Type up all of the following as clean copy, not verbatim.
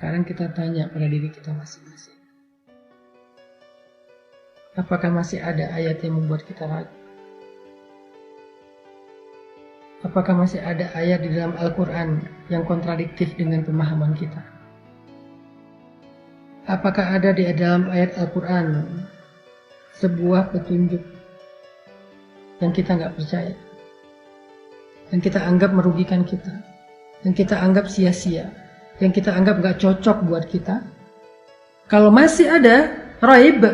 Sekarang kita tanya pada diri kita masing-masing. Apakah masih ada ayat yang membuat kita ragu? Apakah masih ada ayat di dalam Al-Quran yang kontradiktif dengan pemahaman kita? Apakah ada di dalam ayat Al-Quran sebuah petunjuk yang kita nggak percaya, yang kita anggap merugikan kita, yang kita anggap sia-sia, yang kita anggap nggak cocok buat kita? Kalau masih ada raib,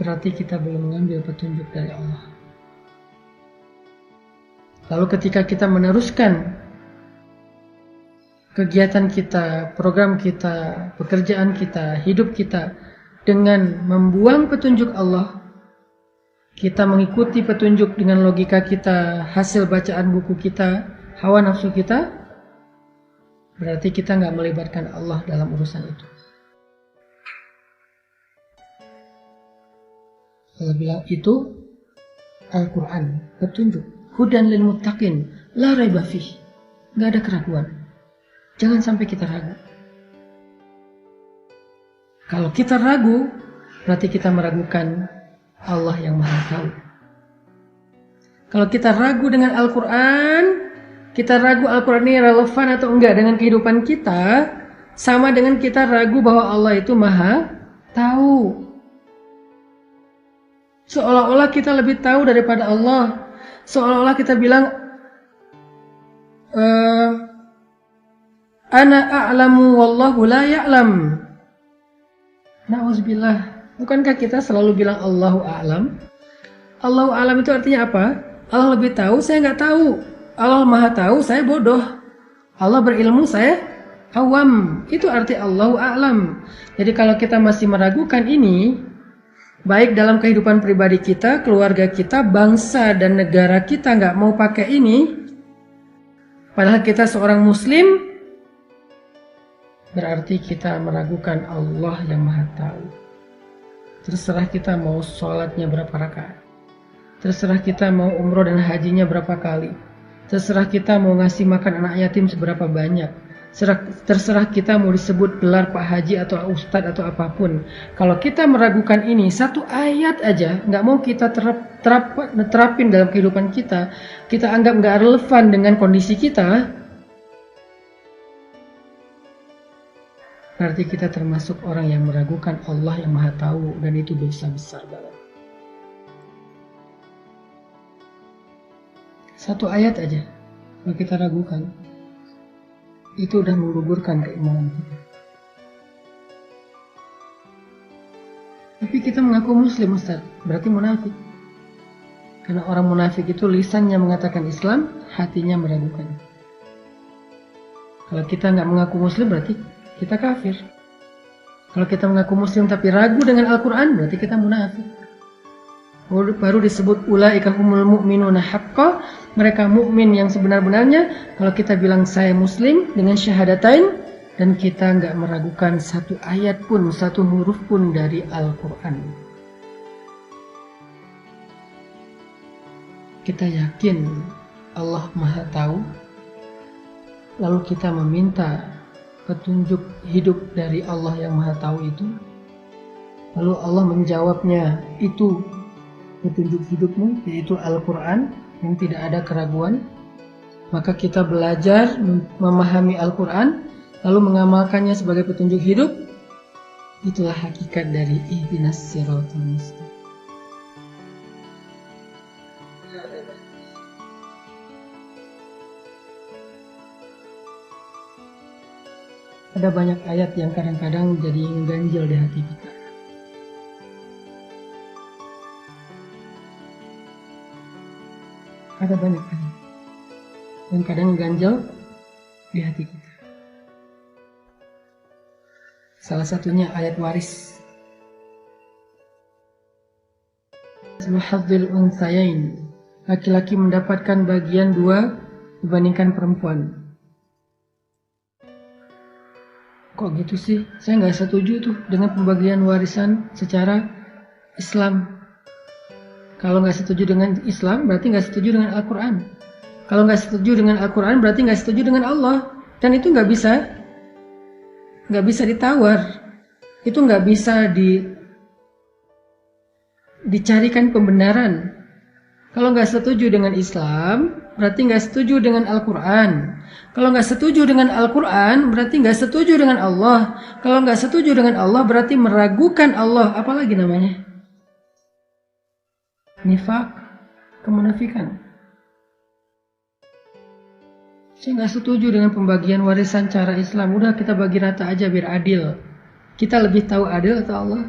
berarti kita belum mengambil petunjuk dari Allah. Lalu ketika kita meneruskan kegiatan kita, program kita, pekerjaan kita, hidup kita dengan membuang petunjuk Allah, kita mengikuti petunjuk dengan logika kita, hasil bacaan buku kita, hawa nafsu kita, berarti kita nggak melibatkan Allah dalam urusan itu. Allah bilang itu Al-Quran, petunjuk, hudan lil muttaqin, la raiba fih, nggak ada keraguan. Jangan sampai kita ragu. Kalau kita ragu, berarti kita meragukan Allah yang Maha Tahu. Kalau kita ragu dengan Al-Quran, kita ragu Al-Quran ini relevan atau enggak dengan kehidupan kita, sama dengan kita ragu bahwa Allah itu Maha Tahu. Seolah-olah kita lebih tahu daripada Allah. Seolah-olah kita bilang, Ana a'lamu wallahu la ya'lam. Na'udzubillah. Bukankah kita selalu bilang Allahu a'lam? Allahu a'lam itu artinya apa? Allah lebih tahu, saya nggak tahu. Allah Maha tahu, saya bodoh. Allah berilmu, saya awam. Itu arti Allahu a'lam. Jadi kalau kita masih meragukan ini, baik dalam kehidupan pribadi kita, keluarga kita, bangsa dan negara kita nggak mau pakai ini, padahal kita seorang muslim, berarti kita meragukan Allah yang Maha Tahu. Terserah kita mau sholatnya berapa rakaat, terserah kita mau umroh dan hajinya berapa kali, terserah kita mau ngasih makan anak yatim seberapa banyak, terserah kita mau disebut gelar Pak Haji atau Ustadz atau apapun. Kalau kita meragukan ini, satu ayat aja nggak mau kita terapin dalam kehidupan kita, kita anggap nggak relevan dengan kondisi kita, berarti kita termasuk orang yang meragukan Allah yang Maha Tahu, dan itu dosa besar banget. Satu ayat aja kalau kita ragukan, itu udah menggugurkan keimanan kita. Tapi kita mengaku muslim, Ustaz, berarti munafik. Karena orang munafik itu lisannya mengatakan Islam, hatinya meragukan. Kalau kita nggak mengaku muslim, berarti kita kafir. Kalau kita mengaku muslim tapi ragu dengan Al-Quran, berarti kita munafik. Baru disebut ulaika humul mu'minuna haqqan, mereka mukmin yang sebenar-benarnya. Kalau kita bilang saya muslim dengan syahadatain, dan kita nggak meragukan satu ayat pun, satu huruf pun dari Al-Quran, kita yakin Allah Maha Tahu, lalu kita meminta petunjuk hidup dari Allah yang Maha Tahu itu, lalu Allah menjawabnya, itu petunjuk hidupmu, yaitu Al-Quran yang tidak ada keraguan. Maka kita belajar memahami Al-Quran, lalu mengamalkannya sebagai petunjuk hidup. Itulah hakikat dari ihdinas siratal mustaqim. Ada banyak ayat yang kadang-kadang jadi ganjil di hati kita. Ada banyak ayat yang kadang ganjil di hati kita. Salah satunya ayat waris. Hadzul unthayain, laki-laki mendapatkan bagian 2 dibandingkan perempuan. Kok gitu sih? Saya nggak setuju tuh dengan pembagian warisan secara Islam. Kalau nggak setuju dengan Islam, berarti nggak setuju dengan Al-Quran. Kalau nggak setuju dengan Al-Quran berarti nggak setuju dengan Allah. Dan itu nggak bisa ditawar. Itu nggak bisa dicarikan pembenaran. Kalau nggak setuju dengan Islam, berarti nggak setuju dengan Al-Quran. Kalau nggak setuju dengan Al-Quran, berarti nggak setuju dengan Allah. Kalau nggak setuju dengan Allah, berarti meragukan Allah. Apalagi namanya? Nifak, kemunafikan. Saya nggak setuju dengan pembagian warisan cara Islam. Udah kita bagi rata aja biar adil. Kita lebih tahu adil atau Allah?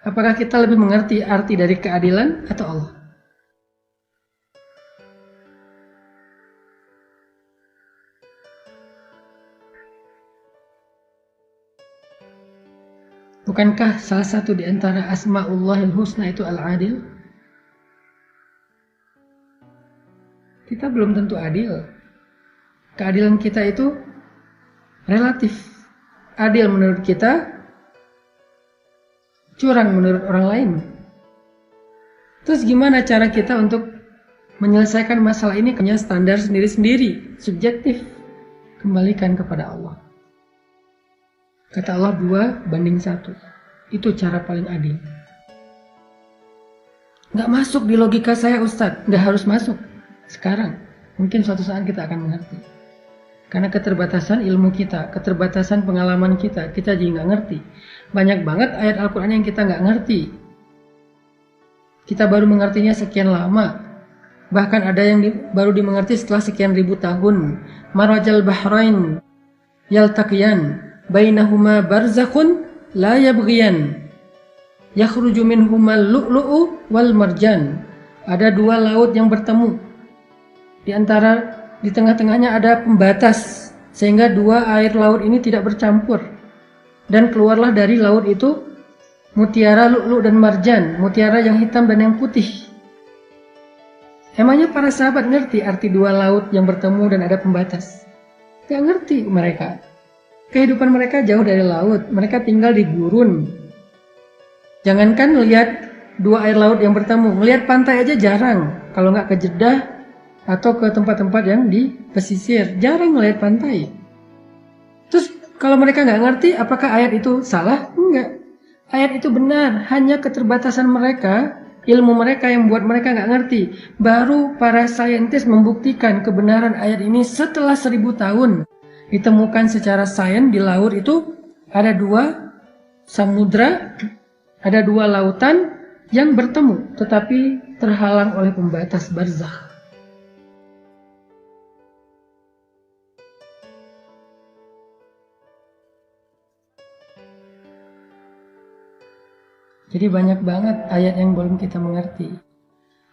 Apakah kita lebih mengerti arti dari keadilan atau Allah? Bukankah salah satu di antara Asma'ullahil Husna itu Al-Adil? Kita belum tentu adil. Keadilan kita itu relatif. Adil menurut kita, curang menurut orang lain. Terus gimana cara kita untuk menyelesaikan masalah ini? Punya standar sendiri-sendiri, subjektif. Kembalikan kepada Allah. Kata Allah 2:1. Itu cara paling adil. Nggak masuk di logika saya Ustadz. Nggak harus masuk sekarang. Mungkin suatu saat kita akan mengerti. Karena keterbatasan ilmu kita, keterbatasan pengalaman kita jadi nggak ngerti. Banyak banget ayat Al-Quran yang kita nggak ngerti. Kita baru mengertinya sekian lama. Bahkan ada yang baru dimengerti setelah sekian ribu tahun. Marajal bahrain yaltaqiyan bainahuma barzakhun la yabghiyan yakhruju minhumal lu'lu'u wal marjan. Ada dua laut yang bertemu. Di tengah-tengahnya ada pembatas sehingga dua air laut ini tidak bercampur. Dan keluarlah dari laut itu mutiara, lu'lu' dan marjan, mutiara yang hitam dan yang putih. Emangnya para sahabat ngerti arti dua laut yang bertemu dan ada pembatas? Gak ngerti mereka. Kehidupan mereka jauh dari laut, mereka tinggal di gurun. Jangankan lihat dua air laut yang bertemu, melihat pantai aja jarang. Kalau nggak ke Jeddah atau ke tempat-tempat yang di pesisir, jarang melihat pantai. Terus kalau mereka nggak ngerti, apakah ayat itu salah? Enggak. Ayat itu benar, hanya keterbatasan mereka, ilmu mereka yang membuat mereka nggak ngerti. Baru para saintis membuktikan kebenaran ayat ini setelah 1000 tahun. Ditemukan secara sains di laut itu ada dua samudra, ada dua lautan yang bertemu, tetapi terhalang oleh pembatas barzakh. Jadi banyak banget ayat yang belum kita mengerti.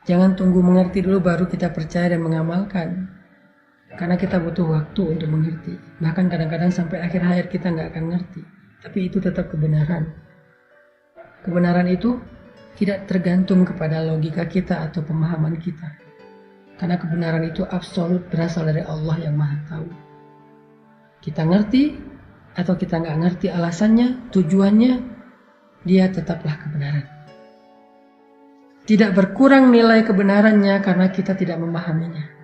Jangan tunggu mengerti dulu baru kita percaya dan mengamalkan. Karena kita butuh waktu untuk mengerti. Bahkan kadang-kadang sampai akhir hayat kita nggak akan ngerti. Tapi itu tetap kebenaran. Kebenaran itu tidak tergantung kepada logika kita atau pemahaman kita. Karena kebenaran itu absolut berasal dari Allah yang Maha Tahu. Kita ngerti atau kita nggak ngerti alasannya, tujuannya, dia tetaplah kebenaran. Tidak berkurang nilai kebenarannya karena kita tidak memahaminya.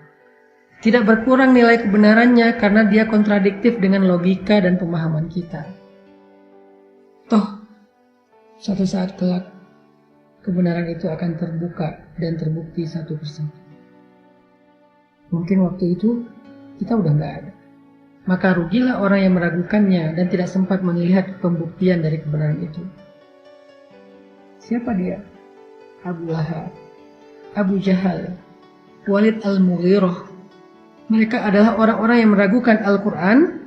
Tidak berkurang nilai kebenarannya karena dia kontradiktif dengan logika dan pemahaman kita. Toh, suatu saat kelak, kebenaran itu akan terbuka dan terbukti satu persatu. Mungkin waktu itu kita udah nggak ada. Maka rugilah orang yang meragukannya dan tidak sempat melihat pembuktian dari kebenaran itu. Siapa dia? Abu Lahab, Abu Jahal, Walid al-Mughirah. Mereka adalah orang-orang yang meragukan Al-Quran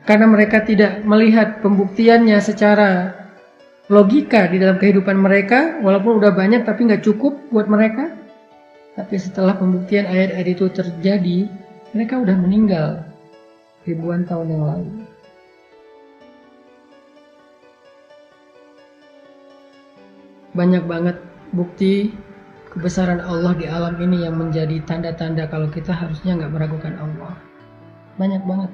karena mereka tidak melihat pembuktiannya secara logika di dalam kehidupan mereka. Walaupun udah banyak tapi nggak cukup buat mereka. Tapi setelah pembuktian ayat-ayat itu terjadi, mereka udah meninggal ribuan tahun yang lalu. Banyak banget bukti kebesaran Allah di alam ini yang menjadi tanda-tanda kalau kita harusnya nggak meragukan Allah. Banyak banget.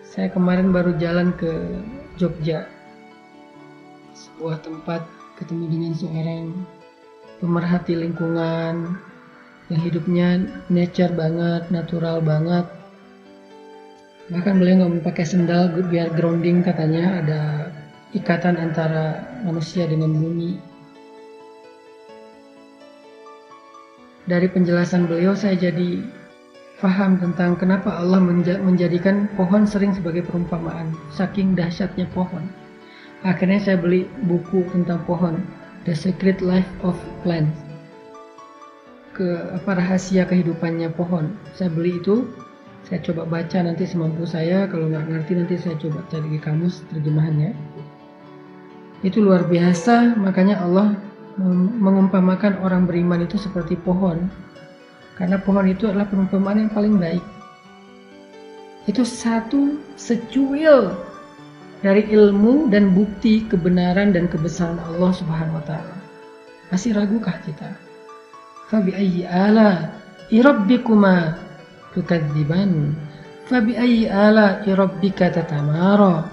Saya kemarin baru jalan ke Jogja. Sebuah tempat ketemu dengan seorang pemerhati lingkungan yang hidupnya nature banget, natural banget. Bahkan beliau nggak mau pakai sendal biar grounding, katanya ada ikatan antara manusia dengan bumi. Dari penjelasan beliau saya jadi paham tentang kenapa Allah menjadikan pohon sering sebagai perumpamaan, saking dahsyatnya pohon. Akhirnya saya beli buku tentang pohon, The Secret Life of Plants, rahasia kehidupannya pohon. Saya beli itu, saya coba baca nanti semampu saya. Kalau nggak ngerti nanti saya coba cari di kamus terjemahannya. Itu luar biasa. Makanya Allah mengumpamakan orang beriman itu seperti pohon, karena pohon itu adalah perumpamaan yang paling baik. Itu satu secuil dari ilmu dan bukti kebenaran dan kebesaran Allah Subhanahu wa taala. Masih ragukah kita? Fa bi ayyi ala'i rabbikuma tukadziban? Fa bi ayyi ala'i rabbika tatamara?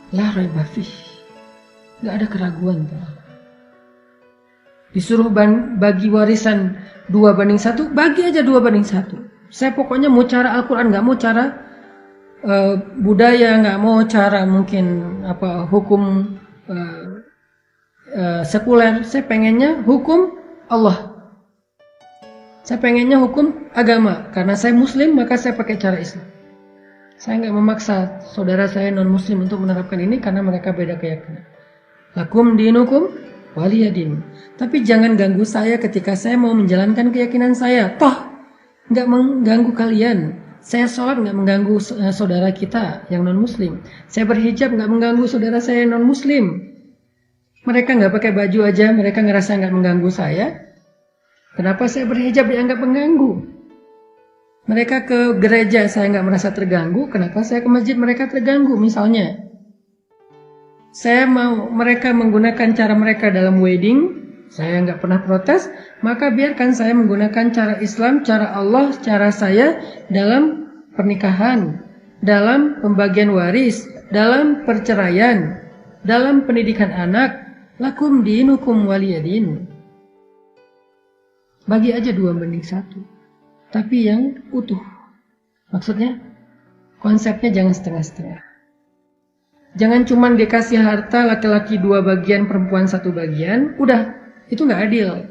La raiba fih. Enggak ada keraguan tuh. Disuruh bagi warisan 2:1, bagi aja 2:1. Saya pokoknya mau cara Al-Quran, nggak mau cara budaya, nggak mau cara mungkin hukum sekuler. Saya pengennya hukum Allah. Saya pengennya hukum agama. Karena saya Muslim, maka saya pakai cara Islam. Saya nggak memaksa saudara saya non Muslim untuk menerapkan ini karena mereka beda keyakinan. Lakum dinukum waliyadin. Tapi jangan ganggu saya ketika saya mau menjalankan keyakinan saya. Toh nggak mengganggu kalian. Saya sholat nggak mengganggu saudara kita yang non Muslim. Saya berhijab nggak mengganggu saudara saya yang non Muslim. Mereka nggak pakai baju aja, mereka ngerasa nggak mengganggu saya. Kenapa saya berhijab dianggap mengganggu? Mereka ke gereja saya nggak merasa terganggu. Kenapa saya ke masjid mereka terganggu? Misalnya, saya mau mereka menggunakan cara mereka dalam wedding. Saya nggak pernah protes, maka biarkan saya menggunakan cara Islam, cara Allah, cara saya dalam pernikahan, dalam pembagian waris, dalam perceraian, dalam pendidikan anak. Lakum dinukum waliyadin. Bagi aja 2:1, tapi yang utuh. Maksudnya, konsepnya jangan setengah-setengah. Jangan cuma dikasih harta laki-laki 2 bagian, perempuan 1 bagian, udah. Itu nggak adil.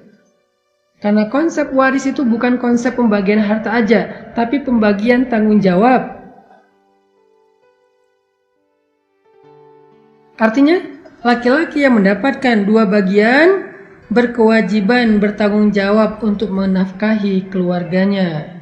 Karena konsep waris itu bukan konsep pembagian harta aja, tapi pembagian tanggung jawab. Artinya, laki-laki yang mendapatkan 2 bagian berkewajiban bertanggung jawab untuk menafkahi keluarganya.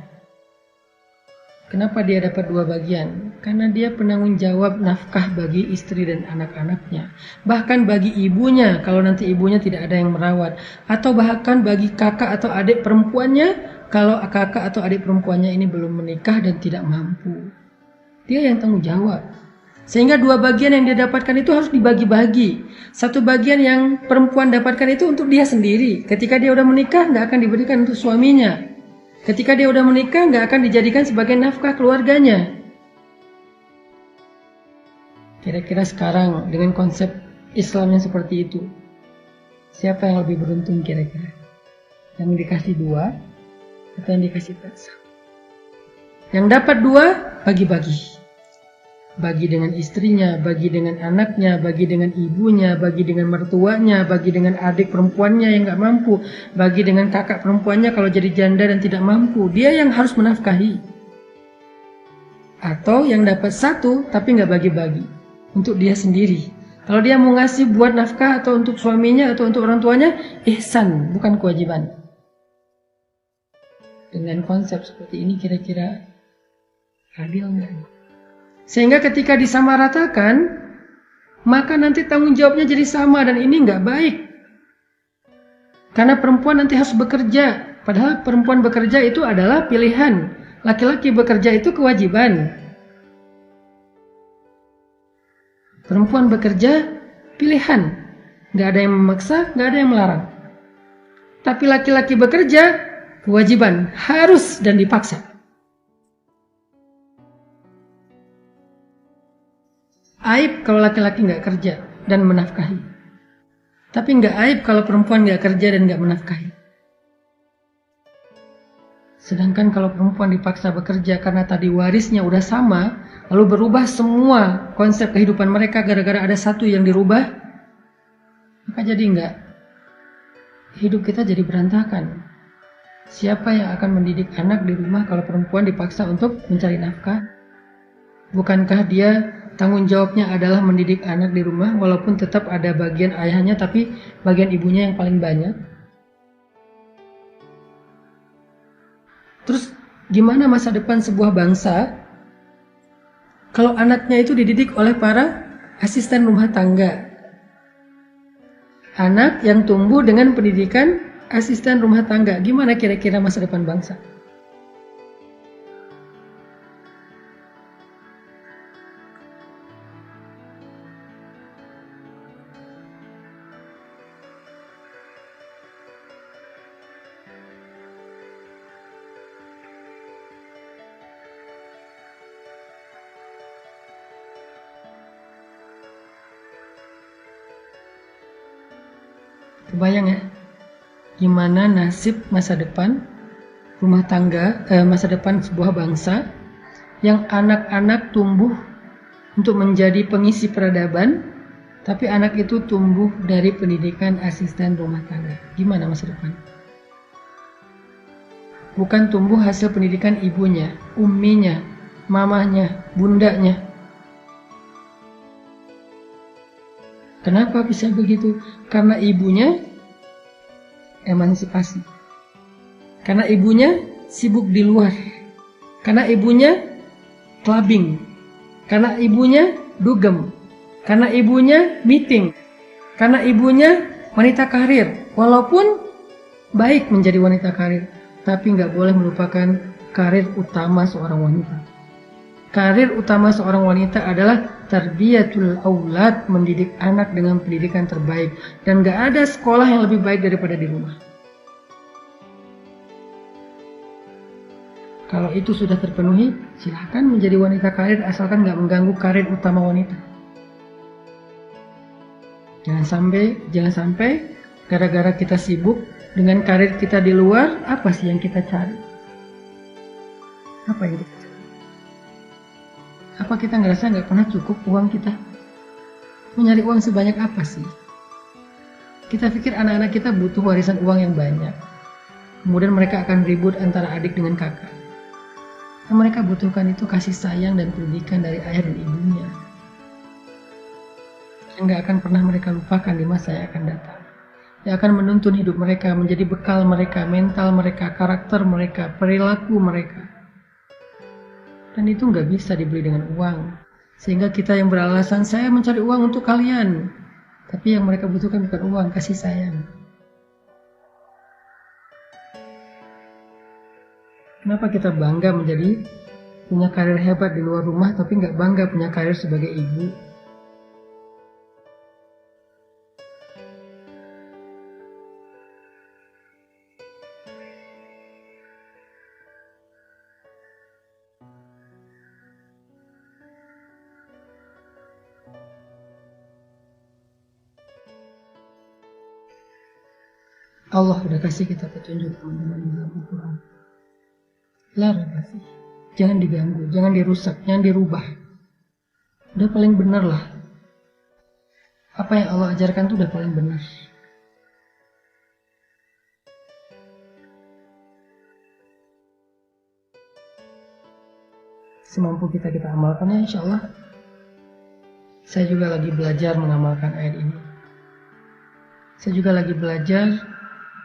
Kenapa dia dapat 2 bagian? Karena dia penanggung jawab nafkah bagi istri dan anak-anaknya. Bahkan bagi ibunya, kalau nanti ibunya tidak ada yang merawat. Atau bahkan bagi kakak atau adik perempuannya, kalau kakak atau adik perempuannya ini belum menikah dan tidak mampu. Dia yang tanggung jawab. Sehingga 2 bagian yang dia dapatkan itu harus dibagi-bagi. 1 bagian yang perempuan dapatkan itu untuk dia sendiri. Ketika dia udah menikah, nggak akan diberikan untuk suaminya. Ketika dia udah menikah, nggak akan dijadikan sebagai nafkah keluarganya. Kira-kira sekarang dengan konsep Islam yang seperti itu, siapa yang lebih beruntung kira-kira? Yang dikasih 2 atau yang dikasih 1? Yang dapat 2, bagi-bagi. Bagi dengan istrinya, bagi dengan anaknya, bagi dengan ibunya, bagi dengan mertuanya, bagi dengan adik perempuannya yang nggak mampu, bagi dengan kakak perempuannya kalau jadi janda dan tidak mampu. Dia yang harus menafkahi. Atau yang dapat 1 tapi nggak bagi-bagi untuk dia sendiri. Kalau dia mau ngasih buat nafkah atau untuk suaminya atau untuk orang tuanya, ihsan, bukan kewajiban. Dengan konsep seperti ini kira-kira adil nggak? Sehingga ketika disamaratakan, maka nanti tanggung jawabnya jadi sama dan ini nggak baik. Karena perempuan nanti harus bekerja, padahal perempuan bekerja itu adalah pilihan. Laki-laki bekerja itu kewajiban. Perempuan bekerja pilihan, nggak ada yang memaksa, nggak ada yang melarang. Tapi laki-laki bekerja kewajiban, harus dan dipaksa. Aib kalau laki-laki nggak kerja dan menafkahi. Tapi nggak aib kalau perempuan nggak kerja dan nggak menafkahi. Sedangkan kalau perempuan dipaksa bekerja karena tadi warisnya udah sama, lalu berubah semua konsep kehidupan mereka gara-gara ada satu yang dirubah, maka jadi nggak, hidup kita jadi berantakan. Siapa yang akan mendidik anak di rumah kalau perempuan dipaksa untuk mencari nafkah? Bukankah dia tanggung jawabnya adalah mendidik anak di rumah, walaupun tetap ada bagian ayahnya tapi bagian ibunya yang paling banyak? Terus gimana masa depan sebuah bangsa kalau anaknya itu dididik oleh para asisten rumah tangga? Anak yang tumbuh dengan pendidikan asisten rumah tangga, gimana kira-kira masa depan bangsa? Kebayang ya, gimana nasib masa depan rumah tangga, masa depan sebuah bangsa yang anak-anak tumbuh untuk menjadi pengisi peradaban, tapi anak itu tumbuh dari pendidikan asisten rumah tangga. Gimana masa depan? Bukan tumbuh hasil pendidikan ibunya, umminya, mamahnya, bundanya. Kenapa bisa begitu? Karena ibunya emansipasi. Karena ibunya sibuk di luar. Karena ibunya clubbing. Karena ibunya dugem. Karena ibunya meeting. Karena ibunya wanita karir. Walaupun baik menjadi wanita karir, tapi nggak boleh melupakan karir utama seorang wanita. Karir utama seorang wanita adalah tarbiyatul aulad, mendidik anak dengan pendidikan terbaik. Dan gak ada sekolah yang lebih baik daripada di rumah. Kalau itu sudah terpenuhi, silahkan menjadi wanita karir asalkan gak mengganggu karir utama wanita. Jangan sampai gara-gara kita sibuk dengan karir kita di luar, apa sih yang kita cari? Apa yang kita cari? Apa kita ngerasa nggak pernah cukup uang kita? Mencari uang sebanyak apa sih? Kita pikir anak-anak kita butuh warisan uang yang banyak. Kemudian mereka akan ribut antara adik dengan kakak. Yang mereka butuhkan itu kasih sayang dan pendidikan dari ayah dan ibunya. Yang nggak akan pernah mereka lupakan di masa yang akan datang. Yang akan menuntun hidup mereka, menjadi bekal mereka, mental mereka, karakter mereka, perilaku mereka. Dan itu nggak bisa dibeli dengan uang. Sehingga kita yang beralasan, saya mencari uang untuk kalian. Tapi yang mereka butuhkan bukan uang, kasih sayang. Kenapa kita bangga menjadi punya karir hebat di luar rumah, tapi nggak bangga punya karir sebagai ibu? Allah udah kasih kita petunjuk teman-teman dalam Al-Quran. Larang kasih. Jangan diganggu, jangan dirusak, jangan dirubah. Udah paling benar lah. Apa yang Allah ajarkan itu udah paling benar. Semampu kita amalkan ya, insya Allah. Saya juga lagi belajar mengamalkan ayat ini. Saya juga lagi belajar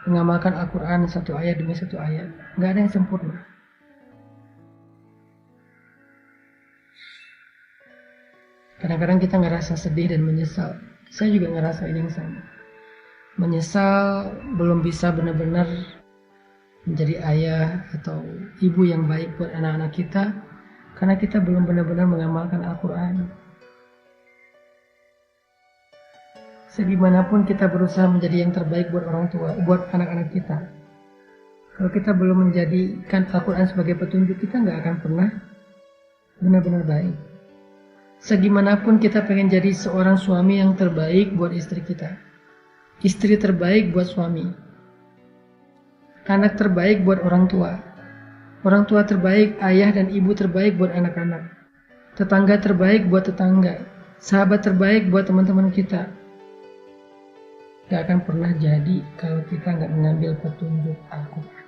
mengamalkan Al-Quran satu ayat demi satu ayat. Gak ada yang sempurna. Kadang-kadang kita ngerasa sedih dan menyesal. Saya juga ngerasa ini yang sama. Menyesal belum bisa benar-benar menjadi ayah atau ibu yang baik buat anak-anak kita, karena kita belum benar-benar mengamalkan Al-Quran. Segimanapun kita berusaha menjadi yang terbaik buat orang tua, buat anak-anak kita, kalau kita belum menjadikan Al-Quran sebagai petunjuk, kita nggak akan pernah benar-benar baik. Segimanapun kita pengen jadi seorang suami yang terbaik buat istri kita, istri terbaik buat suami, anak terbaik buat orang tua terbaik, ayah dan ibu terbaik buat anak-anak, tetangga terbaik buat tetangga, sahabat terbaik buat teman-teman kita. Gak akan pernah jadi kalau kita gak mengambil petunjuk Al-Quran.